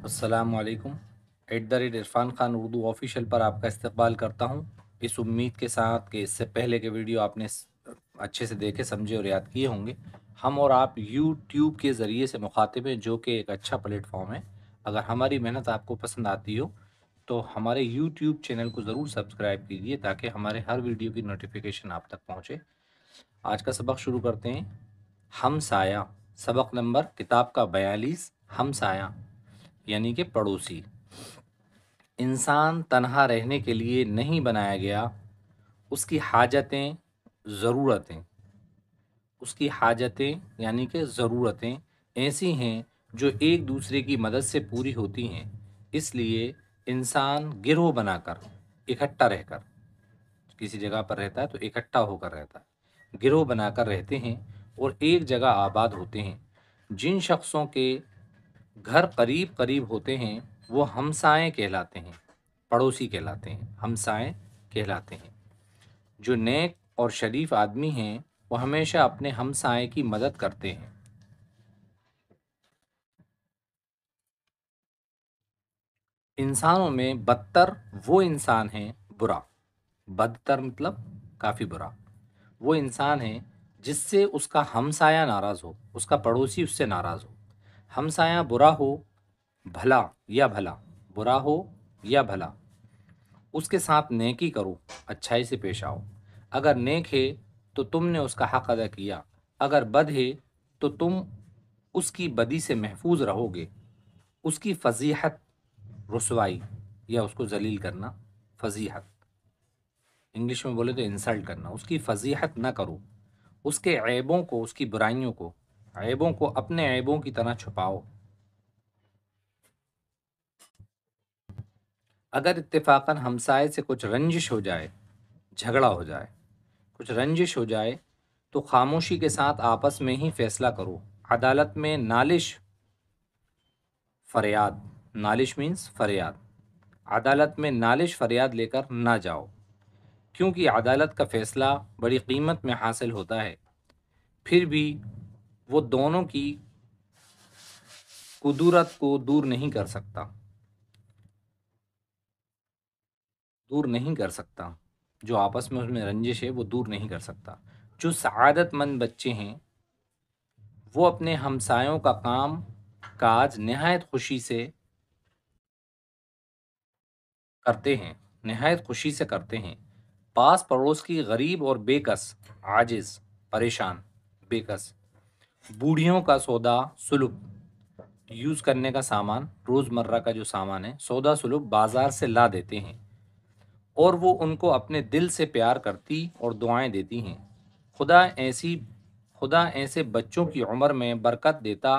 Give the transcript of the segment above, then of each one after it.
अस्सलामुअलैकुम। @इरफान खान उर्दू ऑफिशियल पर आपका इस्तकबाल करता हूँ, इस उम्मीद के साथ कि इससे पहले के वीडियो आपने अच्छे से देखे, समझे और याद किए होंगे। हम और आप यूट्यूब के ज़रिए से मुखातिब हैं, जो कि एक अच्छा प्लेटफॉर्म है। अगर हमारी मेहनत आपको पसंद आती हो तो हमारे यूट्यूब चैनल को ज़रूर सब्सक्राइब कीजिए, ताकि हमारे हर वीडियो की नोटिफिकेशन आप तक पहुँचे। आज का सबक शुरू करते हैं। हमसाया, सबक नंबर किताब का 42, हमसाया यानी कि पड़ोसी। इंसान तन्हा रहने के लिए नहीं बनाया गया, उसकी हाजतें, ज़रूरतें, उसकी हाजतें यानी कि ज़रूरतें ऐसी हैं जो एक दूसरे की मदद से पूरी होती हैं। इसलिए इंसान गिरोह बनाकर, इकट्ठा रहकर, किसी जगह पर रहता है तो इकट्ठा होकर रहता है, गिरोह बनाकर रहते हैं और एक जगह आबाद होते हैं। जिन शख्सों के घर करीब करीब होते हैं वो हमसाए कहलाते हैं, पड़ोसी कहलाते हैं, हमसाए कहलाते हैं। जो नेक और शरीफ आदमी हैं वो हमेशा अपने हमसाए की मदद करते हैं। इंसानों में बदतर वो इंसान है, बुरा, बदतर मतलब काफ़ी बुरा, वो इंसान है जिससे उसका हमसाया नाराज़ हो, उसका पड़ोसी उससे नाराज़ हो। हमसाया बुरा हो भला या भला, बुरा हो या भला, उसके साथ नेकी करो, अच्छाई से पेश आओ। अगर नेक है तो तुमने उसका हक अदा किया, अगर बद है तो तुम उसकी बदी से महफूज रहोगे। उसकी फजीहत, रुसवाई या उसको जलील करना, फजीहत इंग्लिश में बोले तो इंसल्ट करना, उसकी फजीहत न करो। उसके ऐबों को, उसकी बुराइयों को, ऐबों को अपने ऐबों की तरह छुपाओ। अगर इत्तेफाकन हमसाए से कुछ रंजिश हो जाए, झगड़ा हो जाए, कुछ रंजिश हो जाए, तो खामोशी के साथ आपस में ही फैसला करो। अदालत में नालिश, फरियाद, नालिश मीन्स फरियाद, अदालत में नालिश फरियाद लेकर ना जाओ, क्योंकि अदालत का फैसला बड़ी कीमत में हासिल होता है। फिर भी वो दोनों की कुदरत को दूर नहीं कर सकता, दूर नहीं कर सकता। जो आपस में उसमें रंजिश है वो दूर नहीं कर सकता। जो सआदतमंद बच्चे हैं वो अपने हमसायों का काम काज नहायत खुशी से करते हैं, नहायत खुशी से करते हैं। पास पड़ोस की गरीब और बेकस, आजिज, परेशान, बेकस बूढ़ियों का सौदा सुलभ, यूज़ करने का सामान, रोज़मर्रा का जो सामान है, सौदा सुलभ बाज़ार से ला देते हैं, और वो उनको अपने दिल से प्यार करती और दुआएं देती हैं। खुदा ऐसी खुदा ऐसे बच्चों की उम्र में बरकत देता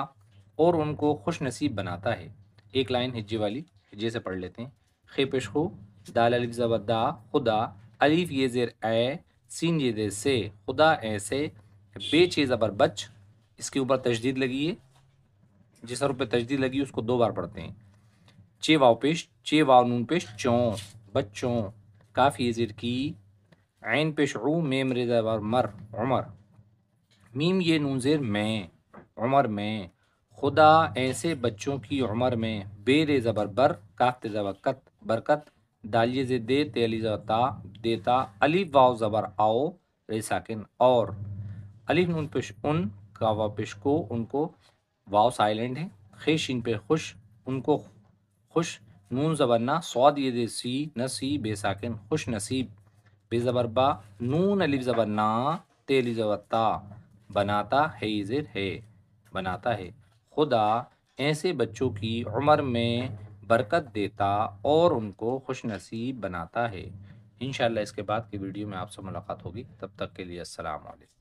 और उनको खुश नसीब बनाता है। एक लाइन हिज्जे वाली, हिज्जे से पढ़ लेते हैं। खे पेशखो, दाल अलिफ ज़बर दा, खुदा, अलिफ ये ज़ेर ए, सीन ये दे से, खुदा ऐसे, बेचे ज़बर बच, इसके ऊपर तशदीद लगी है, जिस हर्फ पे तशदीद लगी उसको दो बार पढ़ते हैं। चे वाव पेश, चे वाव नून पेश, चों, बच्चों, काफ ये ज़ेर की, ऐन पेश ऊ, मेम रे ज़बर मर, उमर, मीम ये नून ज़ेर में, उमर में, खुदा ऐसे बच्चों की उम्र में, बेरे ज़बर बर, काफ ते ज़बर कत, बरकत, दालिये ज़े दे, तेली ज़बर ता, देता, अलिफ वाव ज़बर आओ, रे साकिन और, अलिफ नून पेश उन, का वाव पेश को, उनको, वाव साइलेंट है, खेशिन पे खुश, उनको खुश, नून ज़बर ना, सौद ये दे सी, नसी, बेसाकिन, खुश नसीब, बेज़बर बा, नून अलिफ ज़बर ना, तेली ज़बर ता, बनाता है, ज़ेर है, बनाता है। खुदा ऐसे बच्चों की उम्र में बरकत देता और उनको खुश नसीब बनाता है। इंशाअल्लाह इसके बाद की वीडियो में आपसे मुलाकात होगी, तब तक के लिए अस्सलाम वालेकुम।